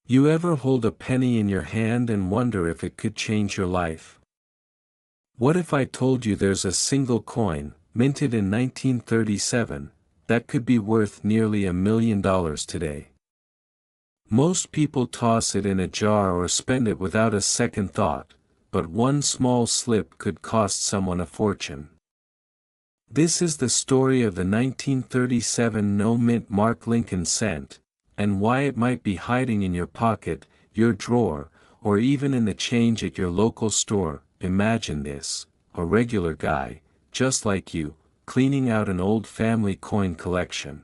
You ever hold a penny in your hand and wonder if it could change your life? What if I told you there's a single coin, minted in 1937, that could be worth nearly $1 million today? Most people toss it in a jar or spend it without a second thought, but one small slip could cost someone a fortune. This is the story of the 1937 no-mint mark Lincoln cent, and why it might be hiding in your pocket, your drawer, or even in the change at your local store. Imagine this: a regular guy, just like you, cleaning out an old family coin collection.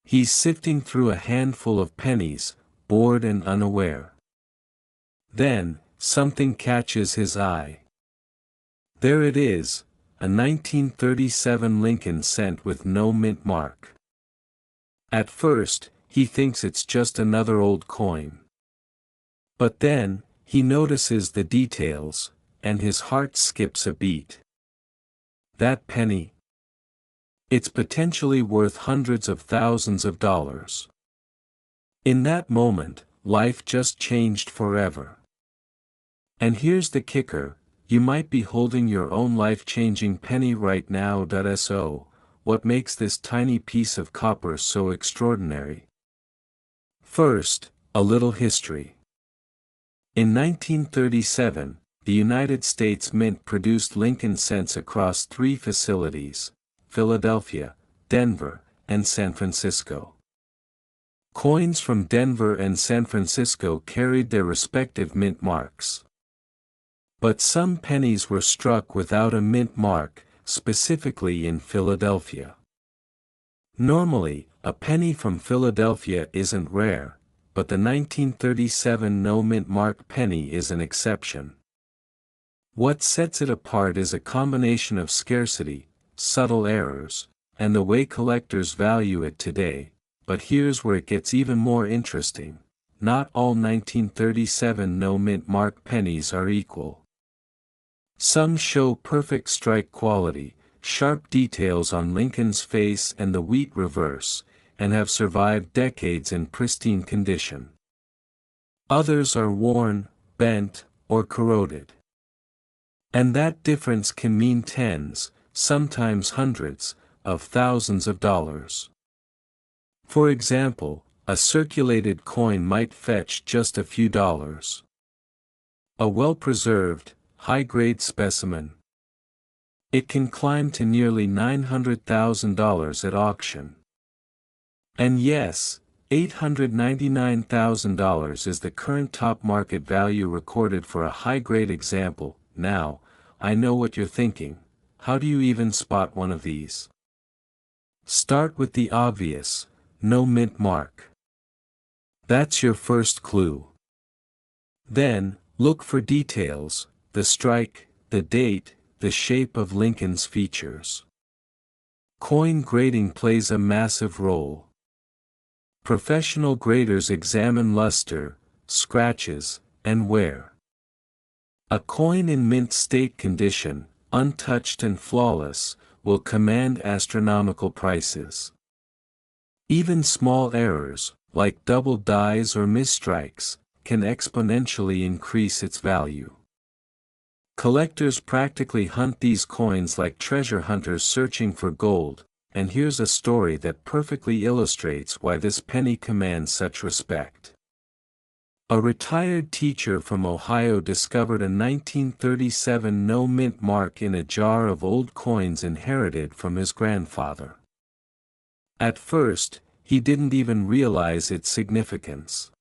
He's sifting through a handful of pennies, bored and unaware. Then, something catches his eye. There it is, a 1937 Lincoln cent with no mint mark. At first, he thinks it's just another old coin. But then, he notices the details, and his heart skips a beat. That penny? It's potentially worth hundreds of thousands of dollars. In that moment, life just changed forever. And here's the kicker: you might be holding your own life-changing penny right now. So, what makes this tiny piece of copper so extraordinary? First, a little history. In 1937, the United States Mint produced Lincoln cents across 3 facilities: Philadelphia, Denver, and San Francisco. Coins from Denver and San Francisco carried their respective mint marks. But some pennies were struck without a mint mark, specifically in Philadelphia. Normally, a penny from Philadelphia isn't rare, but the 1937 no-mint mark penny is an exception. What sets it apart is a combination of scarcity, subtle errors, and the way collectors value it today. But here's where it gets even more interesting: not all 1937 no-mint mark pennies are equal. Some show perfect strike quality, sharp details on Lincoln's face and the wheat reverse, and have survived decades in pristine condition. Others are worn, bent, or corroded. And that difference can mean tens, sometimes hundreds, of thousands of dollars. For example, a circulated coin might fetch just a few dollars. A well-preserved, high-grade specimen, it can climb to nearly $900,000 at auction. And yes, $899,000 is the current top market value recorded for a high-grade example. Now, I know what you're thinking: how do you even spot one of these? Start with the obvious: no mint mark. That's your first clue. Then, look for details: the strike, the date, the shape of Lincoln's features. Coin grading plays a massive role. Professional graders examine luster, scratches, and wear. A coin in mint state condition, untouched and flawless, will command astronomical prices. Even small errors, like double dies or misstrikes, can exponentially increase its value. Collectors practically hunt these coins like treasure hunters searching for gold, and here's a story that perfectly illustrates why this penny commands such respect. A retired teacher from Ohio discovered a 1937 no-mint mark in a jar of old coins inherited from his grandfather. At first, he didn't even realize its significance.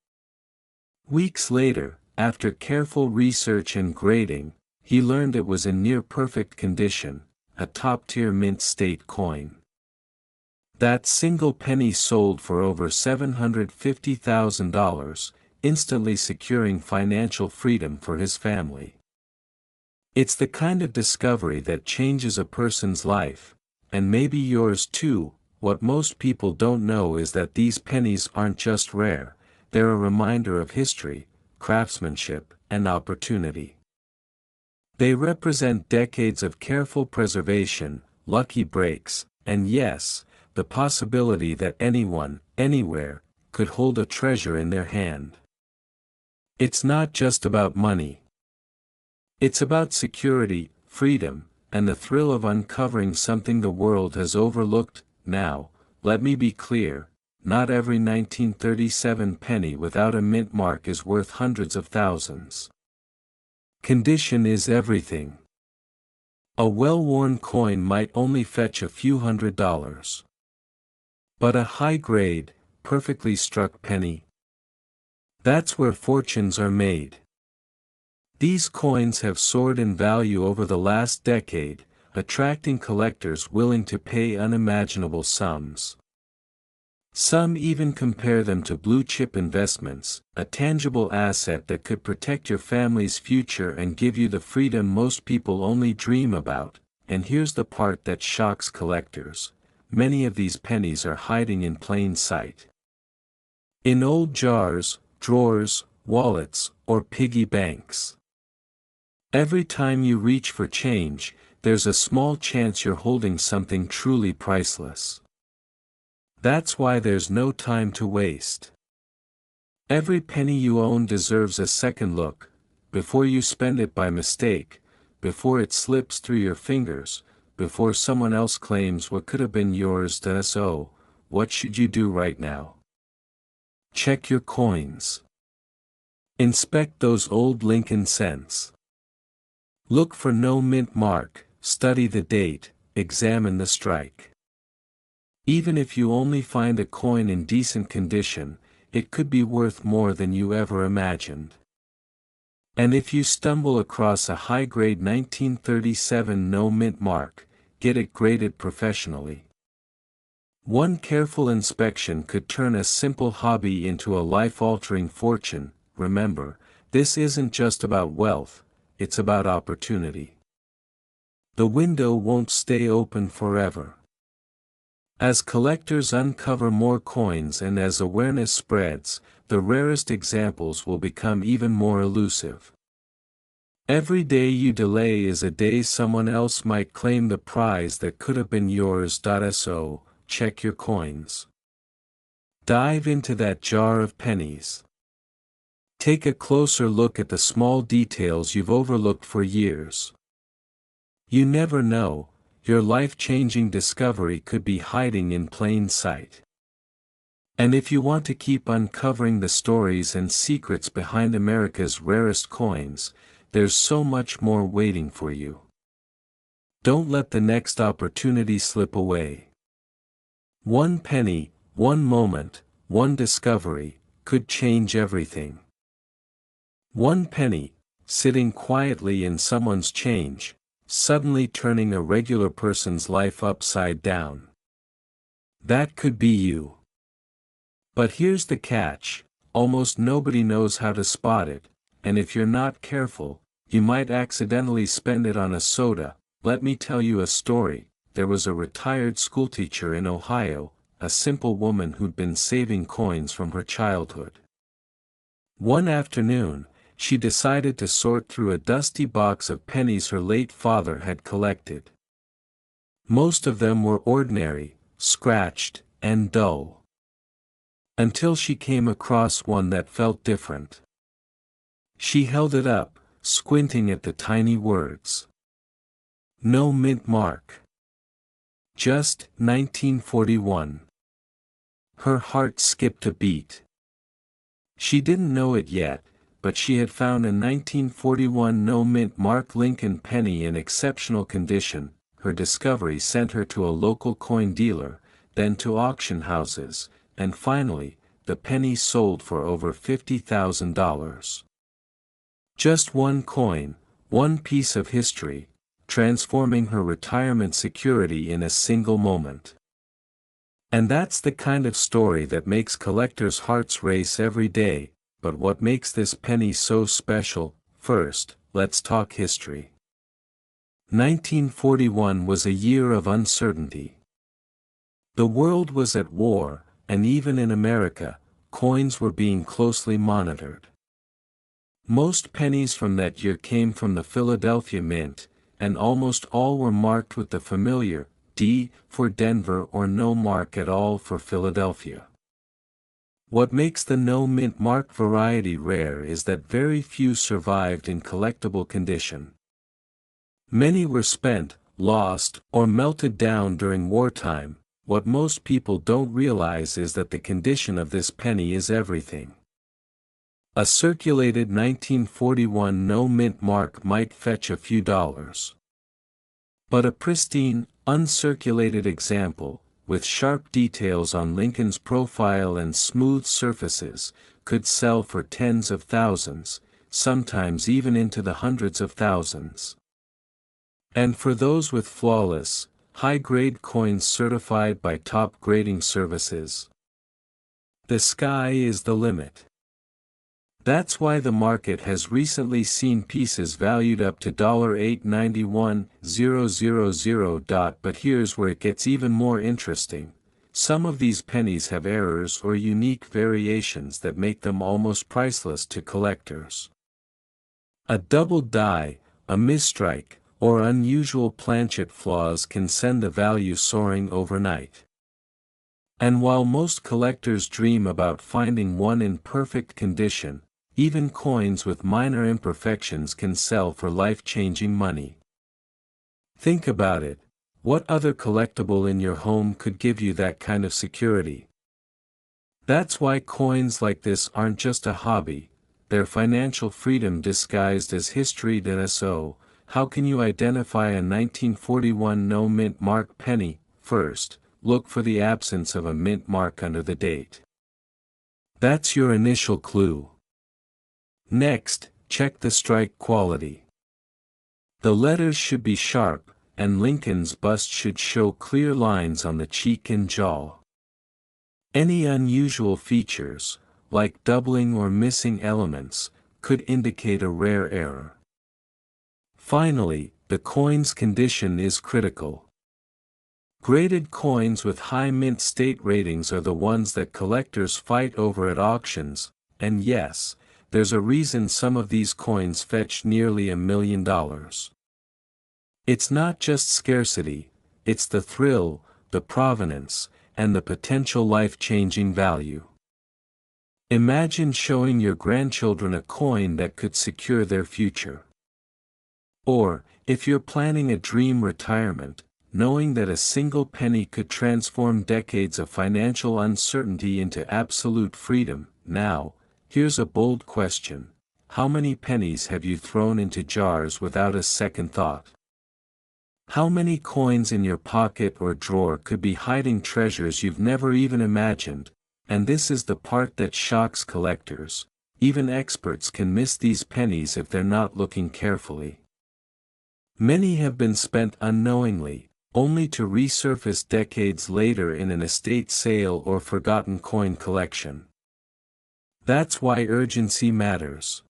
Weeks later, after careful research and grading, he learned it was in near-perfect condition, a top-tier mint state coin. That single penny sold for over $750,000, instantly securing financial freedom for his family. It's the kind of discovery that changes a person's life, and maybe yours too. What most people don't know is that these pennies aren't just rare, they're a reminder of history, craftsmanship, and opportunity. They represent decades of careful preservation, lucky breaks, and yes, the possibility that anyone, anywhere, could hold a treasure in their hand. It's not just about money. It's about security, freedom, and the thrill of uncovering something the world has overlooked. Now, let me be clear, not every 1937 penny without a mint mark is worth hundreds of thousands. Condition is everything. A well-worn coin might only fetch a few $100s. But a high-grade, perfectly struck penny? That's where fortunes are made. These coins have soared in value over the last decade, attracting collectors willing to pay unimaginable sums. Some even compare them to blue-chip investments, a tangible asset that could protect your family's future and give you the freedom most people only dream about. And here's the part that shocks collectors: many of these pennies are hiding in plain sight. In old jars, drawers, wallets, or piggy banks. Every time you reach for change, there's a small chance you're holding something truly priceless. That's why there's no time to waste. Every penny you own deserves a second look, before you spend it by mistake, before it slips through your fingers, before someone else claims what could have been yours. So, what should you do right now? Check your coins. Inspect those old Lincoln cents. Look for no mint mark, study the date, examine the strike. Even if you only find a coin in decent condition, it could be worth more than you ever imagined. And if you stumble across a high-grade 1937 no mint mark, get it graded professionally. One careful inspection could turn a simple hobby into a life-altering fortune. Remember, this isn't just about wealth, it's about opportunity. The window won't stay open forever. As collectors uncover more coins and as awareness spreads, the rarest examples will become even more elusive. Every day you delay is a day someone else might claim the prize that could have been yours. So, check your coins. Dive into that jar of pennies. Take a closer look at the small details you've overlooked for years. You never know, your life-changing discovery could be hiding in plain sight. And if you want to keep uncovering the stories and secrets behind America's rarest coins, there's so much more waiting for you. Don't let the next opportunity slip away. One penny, one moment, one discovery, could change everything. One penny, sitting quietly in someone's change, suddenly turning a regular person's life upside down. That could be you. But here's the catch: almost nobody knows how to spot it, and if you're not careful, you might accidentally spend it on a soda. Let me tell you a story. There was a retired schoolteacher in Ohio, a simple woman who'd been saving coins from her childhood. One afternoon, she decided to sort through a dusty box of pennies her late father had collected. Most of them were ordinary, scratched, and dull. Until she came across one that felt different. She held it up, squinting at the tiny words. No mint mark. Just 1941. Her heart skipped a beat. She didn't know it yet, but she had found a 1941 no mint mark Lincoln penny in exceptional condition. Her discovery sent her to a local coin dealer, then to auction houses, and finally, the penny sold for over $50,000. Just one coin, one piece of history, transforming her retirement security in a single moment. And that's the kind of story that makes collectors' hearts race every day. But what makes this penny so special? First, let's talk history. 1941 was a year of uncertainty. The world was at war, and even in America, coins were being closely monitored. Most pennies from that year came from the Philadelphia Mint, and almost all were marked with the familiar D for Denver or no mark at all for Philadelphia. What makes the no-mint mark variety rare is that very few survived in collectible condition. Many were spent, lost, or melted down during wartime. What most people don't realize is that the condition of this penny is everything. A circulated 1941 no-mint mark might fetch a few dollars. But a pristine, uncirculated example, with sharp details on Lincoln's profile and smooth surfaces, could sell for tens of thousands, sometimes even into the hundreds of thousands. And for those with flawless, high-grade coins certified by top grading services, the sky is the limit. That's why the market has recently seen pieces valued up to $891,000. But here's where it gets even more interesting. Some of these pennies have errors or unique variations that make them almost priceless to collectors. A doubled die, a misstrike, or unusual planchet flaws can send the value soaring overnight. And while most collectors dream about finding one in perfect condition, even coins with minor imperfections can sell for life-changing money. Think about it. What other collectible in your home could give you that kind of security? That's why coins like this aren't just a hobby, they're financial freedom disguised as history. So, how can you identify a 1941 no-mint mark penny? First, look for the absence of a mint mark under the date. That's your initial clue. Next, check the strike quality. The letters should be sharp, and Lincoln's bust should show clear lines on the cheek and jaw. Any unusual features, like doubling or missing elements, could indicate a rare error. Finally, the coin's condition is critical. Graded coins with high mint state ratings are the ones that collectors fight over at auctions, and yes, there's a reason some of these coins fetch nearly $1 million. It's not just scarcity, it's the thrill, the provenance, and the potential life-changing value. Imagine showing your grandchildren a coin that could secure their future. Or, if you're planning a dream retirement, knowing that a single penny could transform decades of financial uncertainty into absolute freedom. Now, here's a bold question. How many pennies have you thrown into jars without a second thought? How many coins in your pocket or drawer could be hiding treasures you've never even imagined? And this is the part that shocks collectors. Even experts can miss these pennies if they're not looking carefully. Many have been spent unknowingly, only to resurface decades later in an estate sale or forgotten coin collection. That's why urgency matters.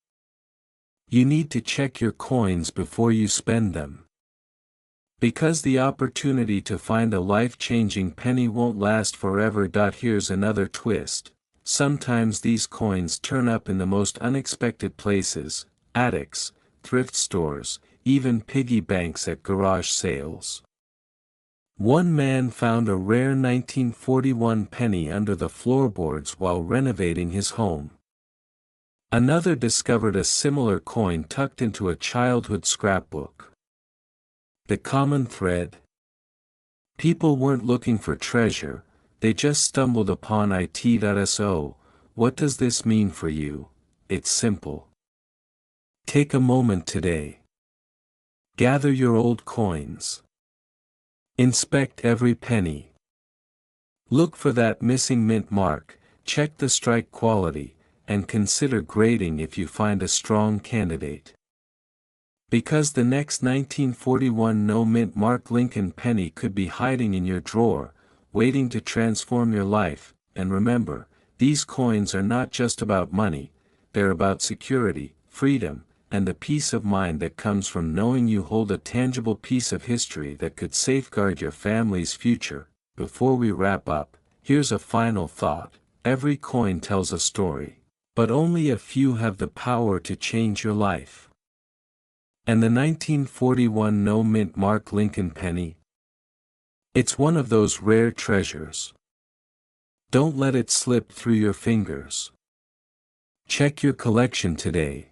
You need to check your coins before you spend them. Because the opportunity to find a life-changing penny won't last forever. Here's another twist. Sometimes these coins turn up in the most unexpected places: attics, thrift stores, even piggy banks at garage sales. One man found a rare 1941 penny under the floorboards while renovating his home. Another discovered a similar coin tucked into a childhood scrapbook. The common thread? People weren't looking for treasure, they just stumbled upon it. So, what does this mean for you? It's simple. Take a moment today. Gather your old coins. Inspect every penny. Look for that missing mint mark, check the strike quality, and consider grading if you find a strong candidate. Because the next 1941 no-mint mark Lincoln penny could be hiding in your drawer, waiting to transform your life. And remember, these coins are not just about money, they're about security, freedom, and the peace of mind that comes from knowing you hold a tangible piece of history that could safeguard your family's future. Before we wrap up, here's a final thought. Every coin tells a story, but only a few have the power to change your life. And the 1941 no-mint mark Lincoln penny? It's one of those rare treasures. Don't let it slip through your fingers. Check your collection today.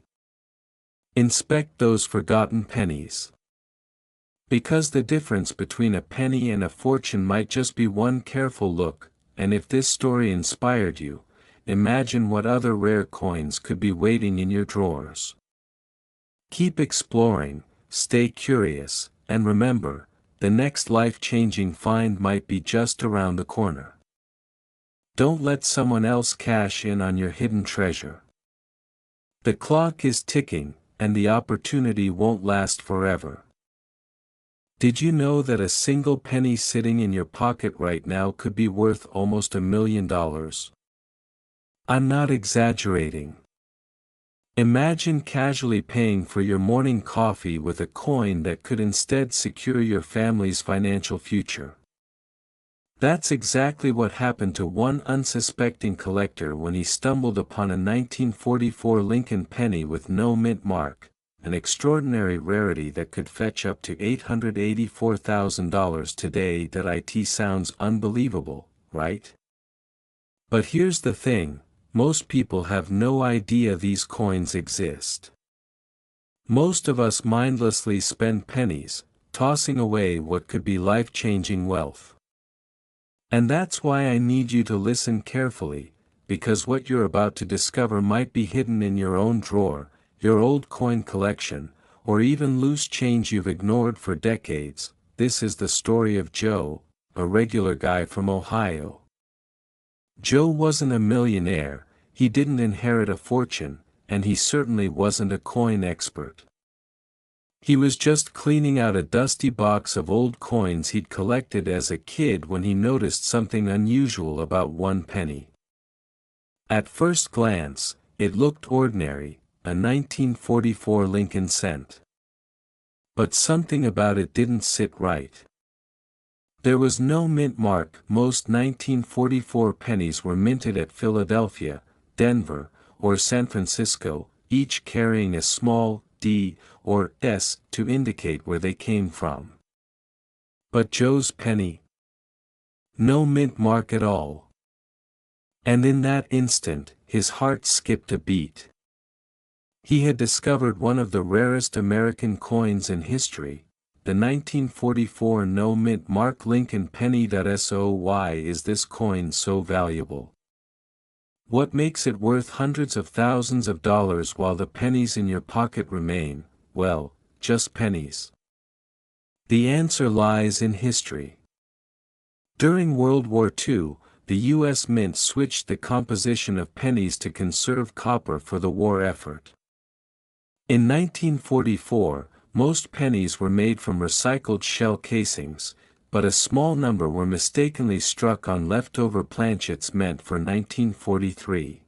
Inspect those forgotten pennies. Because the difference between a penny and a fortune might just be one careful look, and if this story inspired you, imagine what other rare coins could be waiting in your drawers. Keep exploring, stay curious, and remember, the next life-changing find might be just around the corner. Don't let someone else cash in on your hidden treasure. The clock is ticking, and the opportunity won't last forever. Did you know that a single penny sitting in your pocket right now could be worth almost $1 million? I'm not exaggerating. Imagine casually paying for your morning coffee with a coin that could instead secure your family's financial future. That's exactly what happened to one unsuspecting collector when he stumbled upon a 1944 Lincoln penny with no mint mark, an extraordinary rarity that could fetch up to $884,000 today. That it sounds unbelievable, right? But here's the thing, most people have no idea these coins exist. Most of us mindlessly spend pennies, tossing away what could be life-changing wealth. And that's why I need you to listen carefully, because what you're about to discover might be hidden in your own drawer, your old coin collection, or even loose change you've ignored for decades. This is the story of Joe, a regular guy from Ohio. Joe wasn't a millionaire, he didn't inherit a fortune, and he certainly wasn't a coin expert. He was just cleaning out a dusty box of old coins he'd collected as a kid when he noticed something unusual about one penny. At first glance, it looked ordinary, a 1944 Lincoln cent. But something about it didn't sit right. There was no mint mark. Most 1944 pennies were minted at Philadelphia, Denver, or San Francisco, each carrying a small D or S to indicate where they came from. But Joe's penny? No mint mark at all. And in that instant, his heart skipped a beat. He had discovered one of the rarest American coins in history, the 1944 no mint mark Lincoln penny. So why is this coin so valuable? What makes it worth hundreds of thousands of dollars while the pennies in your pocket remain, well, just pennies? The answer lies in history. During World War II, the U.S. Mint switched the composition of pennies to conserve copper for the war effort. In 1944, most pennies were made from recycled shell casings, but a small number were mistakenly struck on leftover planchets meant for 1943.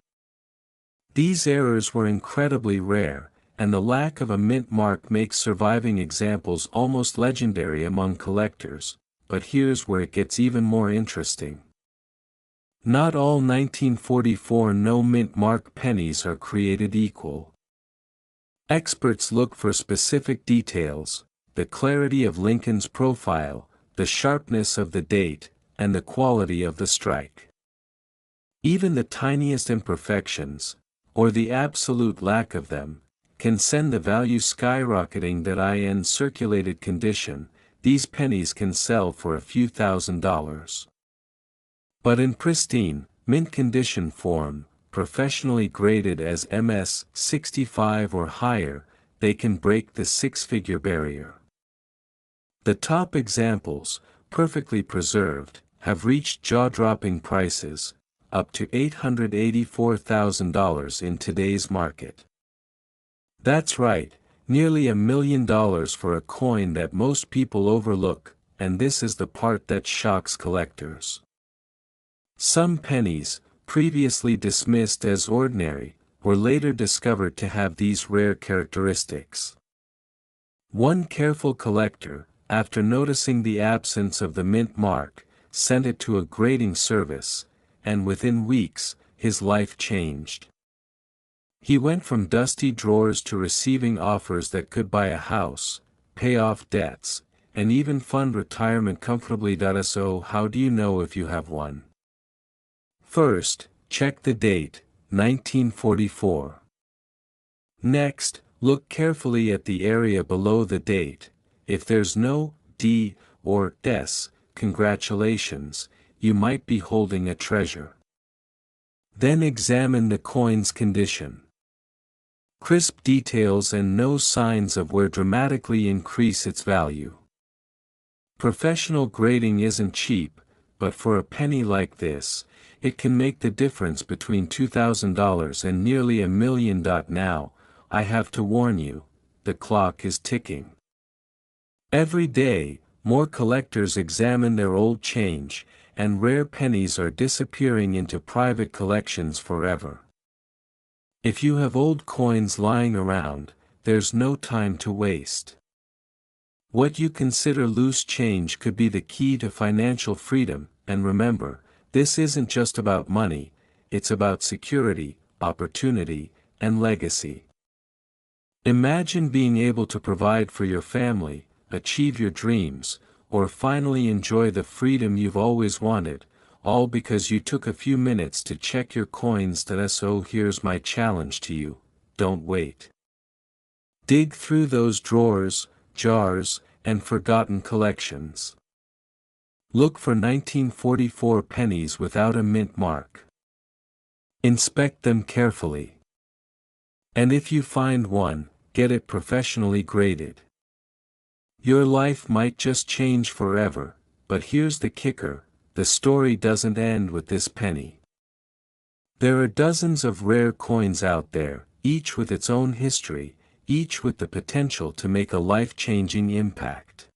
These errors were incredibly rare, and the lack of a mint mark makes surviving examples almost legendary among collectors. But here's where it gets even more interesting. Not all 1944 no mint mark pennies are created equal. Experts look for specific details, the clarity of Lincoln's profile, the sharpness of the date, and the quality of the strike. Even the tiniest imperfections, or the absolute lack of them, can send the value skyrocketing. That in circulated condition, these pennies can sell for a few $1,000s. But in pristine, mint condition form, professionally graded as MS 65 or higher, they can break the six-figure barrier. The top examples, perfectly preserved, have reached jaw-dropping prices, up to $884,000 in today's market. That's right, nearly $1 million for a coin that most people overlook, and this is the part that shocks collectors. Some pennies, previously dismissed as ordinary, were later discovered to have these rare characteristics. One careful collector, after noticing the absence of the mint mark, sent it to a grading service, and within weeks, his life changed. He went from dusty drawers to receiving offers that could buy a house, pay off debts, and even fund retirement comfortably. So how do you know if you have one? First, check the date, 1944. Next, look carefully at the area below the date. If there's no D or S, congratulations, you might be holding a treasure. Then examine the coin's condition. Crisp details and no signs of wear dramatically increase its value. Professional grading isn't cheap, but for a penny like this, it can make the difference between $2,000 and nearly $1 million. Now, I have to warn you, the clock is ticking. Every day, more collectors examine their old change, and rare pennies are disappearing into private collections forever. If you have old coins lying around, there's no time to waste. What you consider loose change could be the key to financial freedom, and remember, this isn't just about money, it's about security, opportunity, and legacy. Imagine being able to provide for your family, achieve your dreams, or finally enjoy the freedom you've always wanted, all because you took a few minutes to check your coins. So here's my challenge to you: don't wait. Dig through those drawers, jars, and forgotten collections. Look for 1944 pennies without a mint mark. Inspect them carefully. And if you find one, get it professionally graded. Your life might just change forever, but here's the kicker: the story doesn't end with this penny. There are dozens of rare coins out there, each with its own history, each with the potential to make a life-changing impact.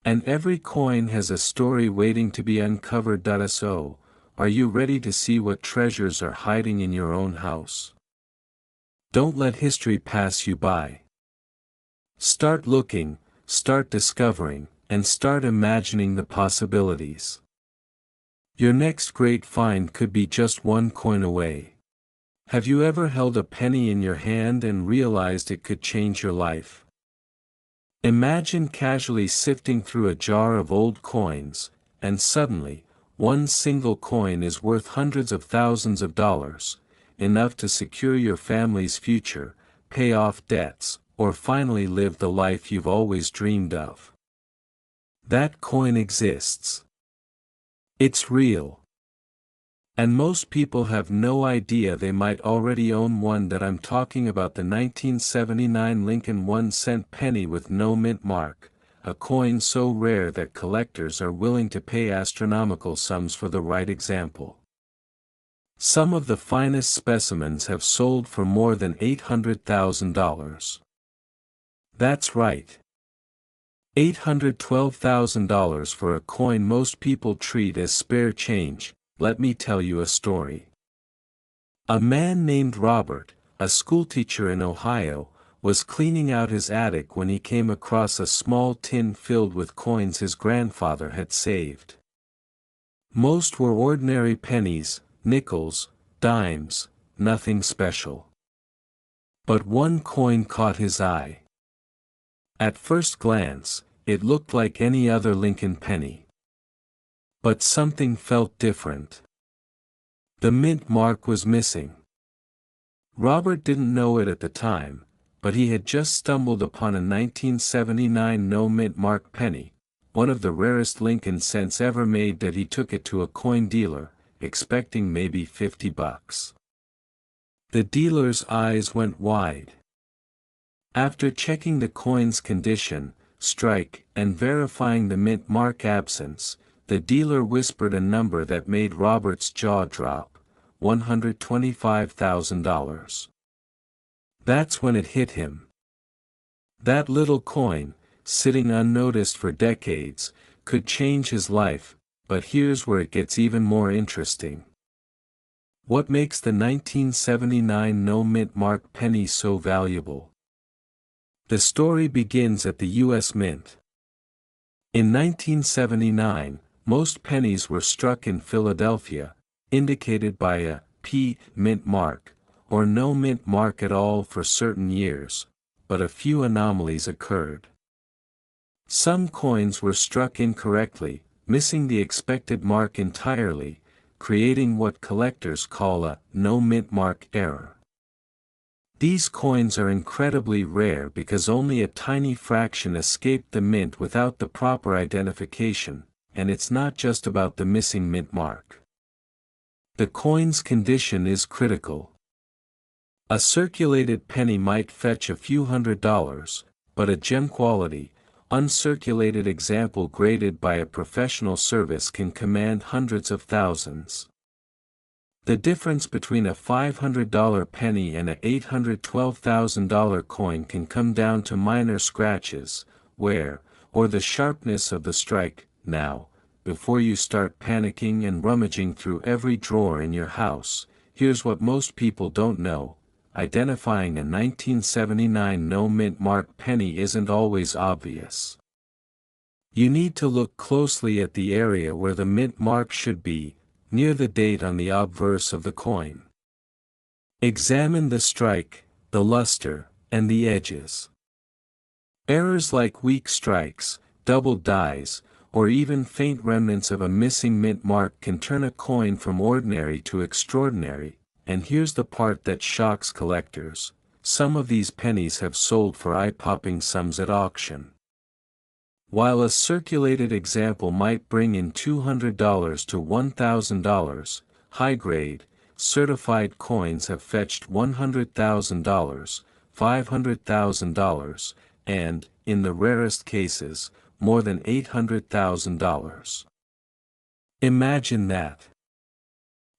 And every coin has a story waiting to be uncovered. So, are you ready to see what treasures are hiding in your own house? Don't let history pass you by. Start looking, start discovering, and start imagining the possibilities. Your next great find could be just one coin away. Have you ever held a penny in your hand and realized it could change your life? Imagine casually sifting through a jar of old coins, and suddenly, one single coin is worth hundreds of thousands of dollars, enough to secure your family's future, pay off debts, or finally live the life you've always dreamed of. That coin exists. It's real. And most people have no idea they might already own one. I'm talking about the 1979 Lincoln 1-cent penny with no mint mark, a coin so rare that collectors are willing to pay astronomical sums for the right example. Some of the finest specimens have sold for more than $800,000. That's right. $812,000 for a coin most people treat as spare change. Let me tell you a story. A man named Robert, a schoolteacher in Ohio, was cleaning out his attic when he came across a small tin filled with coins his grandfather had saved. Most were ordinary pennies, nickels, dimes, nothing special. But one coin caught his eye. At first glance, it looked like any other Lincoln penny. But something felt different. The mint mark was missing. Robert didn't know it at the time, but he had just stumbled upon a 1979 no mint mark penny, one of the rarest Lincoln cents ever made. He took it to a coin dealer, expecting maybe $50. The dealer's eyes went wide. After checking the coin's condition, strike, and verifying the mint mark absence, the dealer whispered a number that made Robert's jaw drop: $125,000. That's when it hit him. That little coin, sitting unnoticed for decades, could change his life, but here's where it gets even more interesting. What makes the 1979 no mint mark penny so valuable? The story begins at the U.S. Mint. In 1979, most pennies were struck in Philadelphia, indicated by a P mint mark, or no mint mark at all for certain years, but a few anomalies occurred. Some coins were struck incorrectly, missing the expected mark entirely, creating what collectors call a no mint mark error. These coins are incredibly rare because only a tiny fraction escaped the mint without the proper identification, and it's not just about the missing mint mark. The coin's condition is critical. A circulated penny might fetch a few $100s, but a gem-quality, uncirculated example graded by a professional service can command hundreds of thousands. The difference between a $500 penny and a $812,000 coin can come down to minor scratches, wear, or the sharpness of the strike. Now, before you start panicking and rummaging through every drawer in your house, here's what most people don't know. Identifying a 1979 no mint mark penny isn't always obvious. You need to look closely at the area where the mint mark should be, near the date on the obverse of the coin. Examine the strike, the luster, and the edges. Errors like weak strikes, double dies, or even faint remnants of a missing mint mark can turn a coin from ordinary to extraordinary. And here's the part that shocks collectors: some of these pennies have sold for eye-popping sums at auction. While a circulated example might bring in $200 to $1,000, high-grade, certified coins have fetched $100,000, $500,000, and, in the rarest cases, more than $800,000. Imagine that.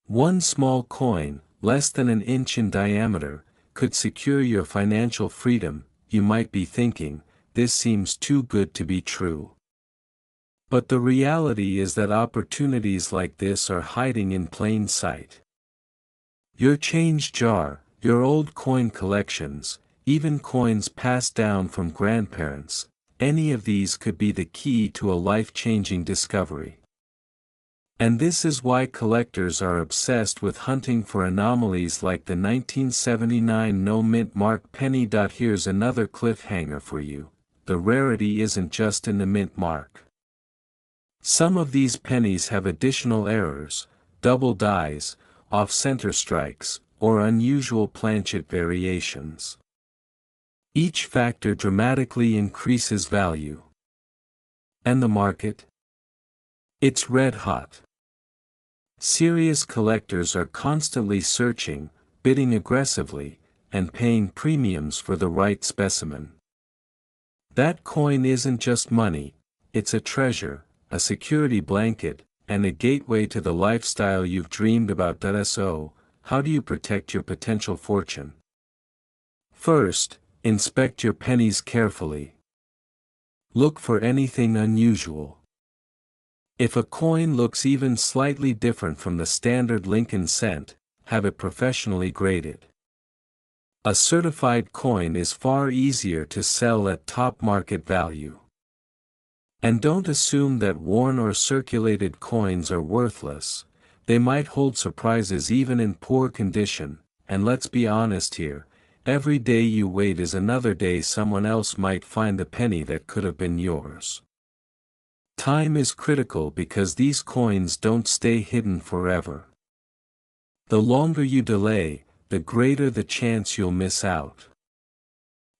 One small coin, less than an inch in diameter, could secure your financial freedom. You might be thinking, this seems too good to be true. But the reality is that opportunities like this are hiding in plain sight. Your change jar, your old coin collections, even coins passed down from grandparents, any of these could be the key to a life-changing discovery. And this is why collectors are obsessed with hunting for anomalies like the 1979 no mint mark penny. Here's another cliffhanger for you: the rarity isn't just in the mint mark. Some of these pennies have additional errors, double dies, off-center strikes, or unusual planchet variations. Each factor dramatically increases value. And the market? It's red hot. Serious collectors are constantly searching, bidding aggressively, and paying premiums for the right specimen. That coin isn't just money, it's a treasure, a security blanket, and a gateway to the lifestyle you've dreamed about. So, how do you protect your potential fortune? First, inspect your pennies carefully. Look for anything unusual. If a coin looks even slightly different from the standard Lincoln cent, have it professionally graded. A certified coin is far easier to sell at top market value. And don't assume that worn or circulated coins are worthless. They might hold surprises even in poor condition, and let's be honest here, every day you wait is another day someone else might find the penny that could have been yours. Time is critical because these coins don't stay hidden forever. The longer you delay, the greater the chance you'll miss out.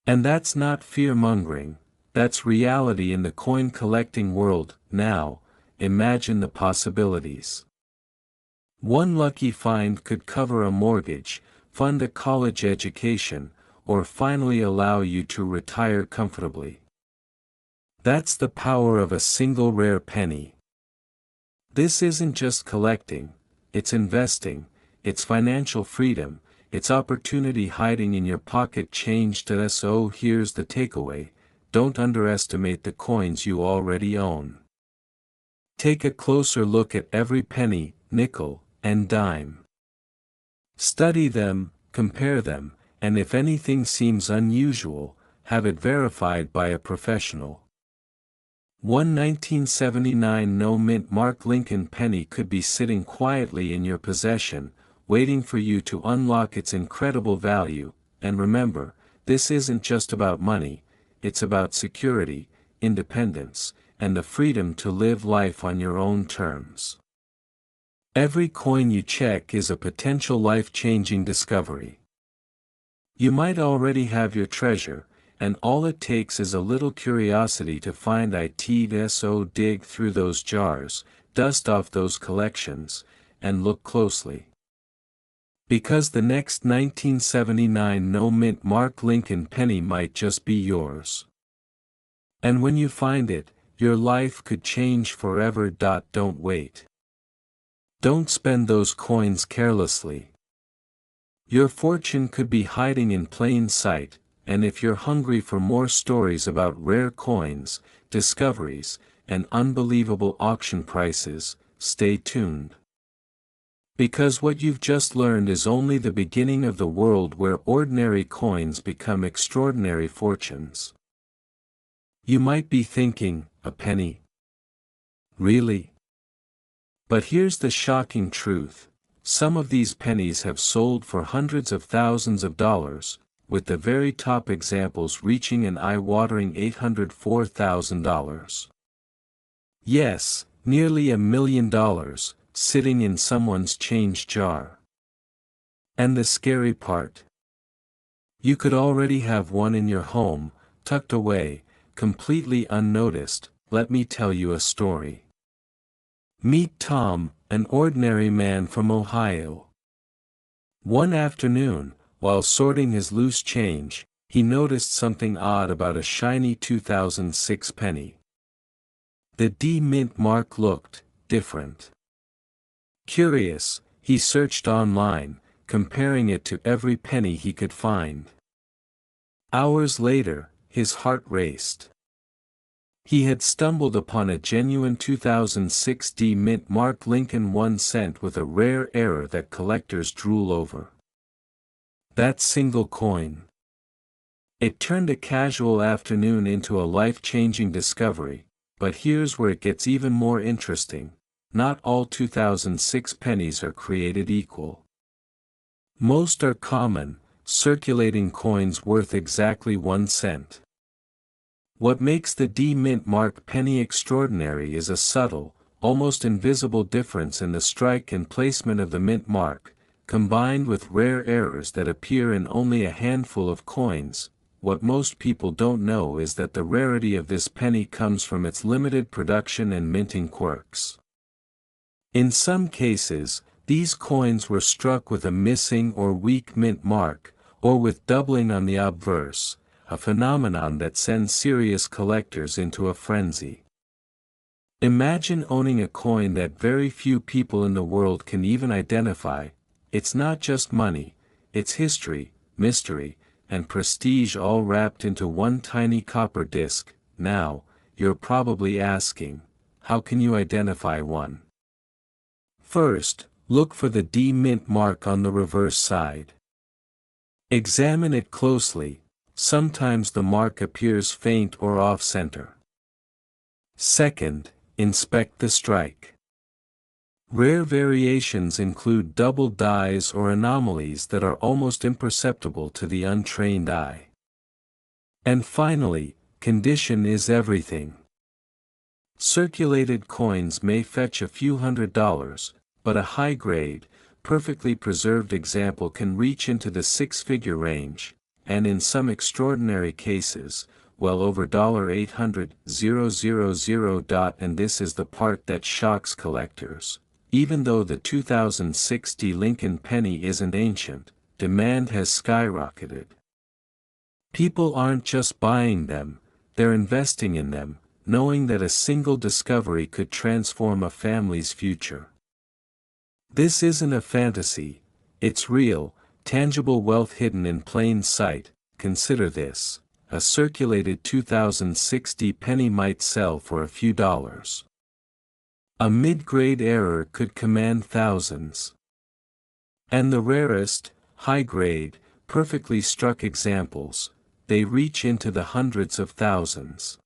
And that's not fear-mongering, that's reality in the coin collecting world. Now, imagine the possibilities. One lucky find could cover a mortgage, fund a college education, or finally allow you to retire comfortably. That's the power of a single rare penny. This isn't just collecting, it's investing, it's financial freedom, it's opportunity hiding in your pocket. Change. So here's the takeaway: don't underestimate the coins you already own. Take a closer look at every penny, nickel, and dime. Study them, compare them, and if anything seems unusual, have it verified by a professional. One 1979 no mint mark Lincoln penny could be sitting quietly in your possession, waiting for you to unlock its incredible value. And remember, this isn't just about money, it's about security, independence, and the freedom to live life on your own terms. Every coin you check is a potential life-changing discovery. You might already have your treasure, and all it takes is a little curiosity to find it. So dig through those jars, dust off those collections, and look closely. Because the next 1979 no-mint Mark Lincoln penny might just be yours. And when you find it, your life could change forever. Don't wait. Don't spend those coins carelessly. Your fortune could be hiding in plain sight, and if you're hungry for more stories about rare coins, discoveries, and unbelievable auction prices, stay tuned. Because what you've just learned is only the beginning of the world where ordinary coins become extraordinary fortunes. You might be thinking, a penny? Really? But here's the shocking truth. Some of these pennies have sold for hundreds of thousands of dollars, with the very top examples reaching an eye-watering $804,000. Yes, nearly $1 million, sitting in someone's change jar. And the scary part? You could already have one in your home, tucked away, completely unnoticed. Let me tell you a story. Meet Tom, an ordinary man from Ohio. One afternoon, while sorting his loose change, he noticed something odd about a shiny 2006 penny. The D-mint mark looked different. Curious, he searched online, comparing it to every penny he could find. Hours later, his heart raced. He had stumbled upon a genuine 2006 D-mint Mark Lincoln 1 cent with a rare error that collectors drool over. That single coin. It turned a casual afternoon into a life-changing discovery, but here's where it gets even more interesting. Not all 2006 pennies are created equal. Most are common, circulating coins worth exactly 1 cent. What makes the D-mint mark penny extraordinary is a subtle, almost invisible difference in the strike and placement of the mint mark, combined with rare errors that appear in only a handful of coins. What most people don't know is that the rarity of this penny comes from its limited production and minting quirks. In some cases, these coins were struck with a missing or weak mint mark, or with doubling on the obverse, a phenomenon that sends serious collectors into a frenzy. Imagine owning a coin that very few people in the world can even identify. It's not just money, it's history, mystery, and prestige all wrapped into one tiny copper disc. Now, you're probably asking, how can you identify one? First, look for the D-mint mark on the reverse side. Examine it closely. Sometimes the mark appears faint or off-center. Second, inspect the strike. Rare variations include double dies or anomalies that are almost imperceptible to the untrained eye. And finally, condition is everything. Circulated coins may fetch a few $100s, but a high-grade, perfectly preserved example can reach into the six-figure range, and in some extraordinary cases, well over $800,000. And this is the part that shocks collectors. Even though the 2006 D Lincoln penny isn't ancient, demand has skyrocketed. People aren't just buying them, they're investing in them, knowing that a single discovery could transform a family's future. This isn't a fantasy, it's real, tangible wealth hidden in plain sight. Consider this: a circulated 2006 D penny might sell for a few dollars. A mid-grade error could command thousands. And the rarest, high-grade, perfectly struck examples, they reach into the hundreds of thousands.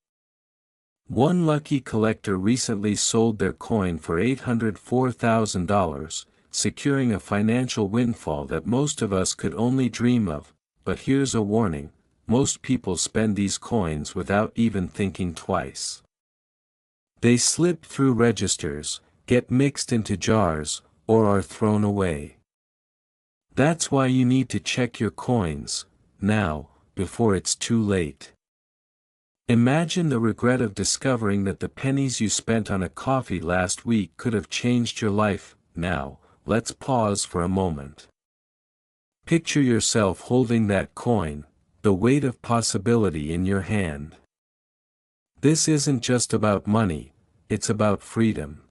One lucky collector recently sold their coin for $804,000, securing a financial windfall that most of us could only dream of. But here's a warning: most people spend these coins without even thinking twice. They slip through registers, get mixed into jars, or are thrown away. That's why you need to check your coins, now, before it's too late. Imagine the regret of discovering that the pennies you spent on a coffee last week could have changed your life. Now, let's pause for a moment. Picture yourself holding that coin, the weight of possibility in your hand. This isn't just about money, it's about freedom.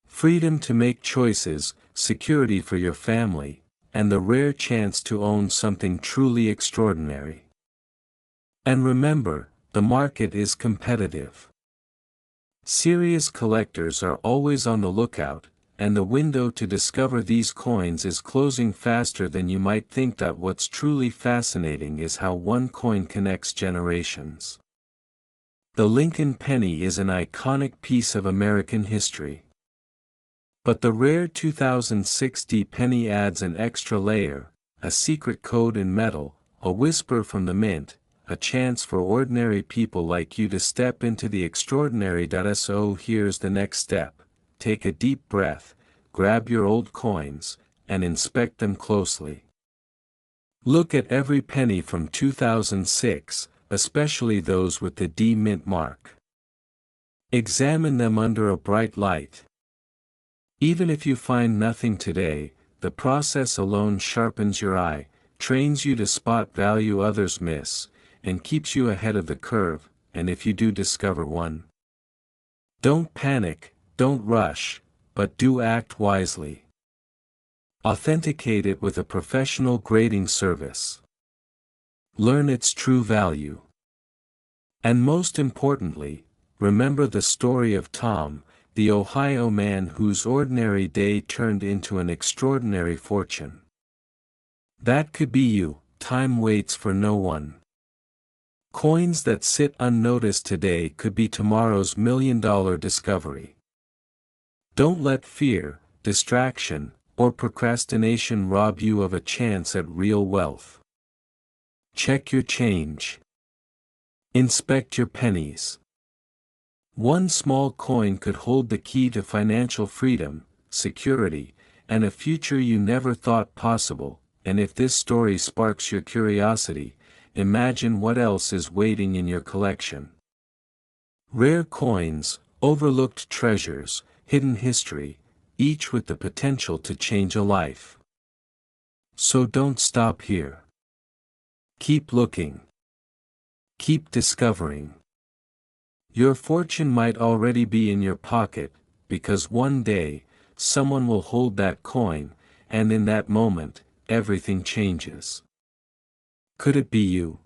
Freedom to make choices, security for your family, and the rare chance to own something truly extraordinary. And remember, the market is competitive. Serious collectors are always on the lookout, and the window to discover these coins is closing faster than you might think. What's truly fascinating is how one coin connects generations. The Lincoln penny is an iconic piece of American history. But the rare 2060 penny adds an extra layer, a secret code in metal, a whisper from the mint, a chance for ordinary people like you to step into the extraordinary. So here's the next step: take a deep breath, grab your old coins, and inspect them closely. Look at every penny from 2006, especially those with the D mint mark. Examine them under a bright light. Even if you find nothing today, the process alone sharpens your eye, trains you to spot value others miss, and keeps you ahead of the curve. And if you do discover one, don't panic, don't rush, but do act wisely. Authenticate it with a professional grading service. Learn its true value. And most importantly, remember the story of Tom, the Ohio man whose ordinary day turned into an extraordinary fortune. That could be you. Time waits for no one. Coins that sit unnoticed today could be tomorrow's million-dollar discovery. Don't let fear, distraction, or procrastination rob you of a chance at real wealth. Check your change. Inspect your pennies. One small coin could hold the key to financial freedom, security, and a future you never thought possible. And if this story sparks your curiosity, imagine what else is waiting in your collection. Rare coins, overlooked treasures, hidden history, each with the potential to change a life. So don't stop here. Keep looking. Keep discovering. Your fortune might already be in your pocket, because one day, someone will hold that coin, and in that moment, everything changes. Could it be you?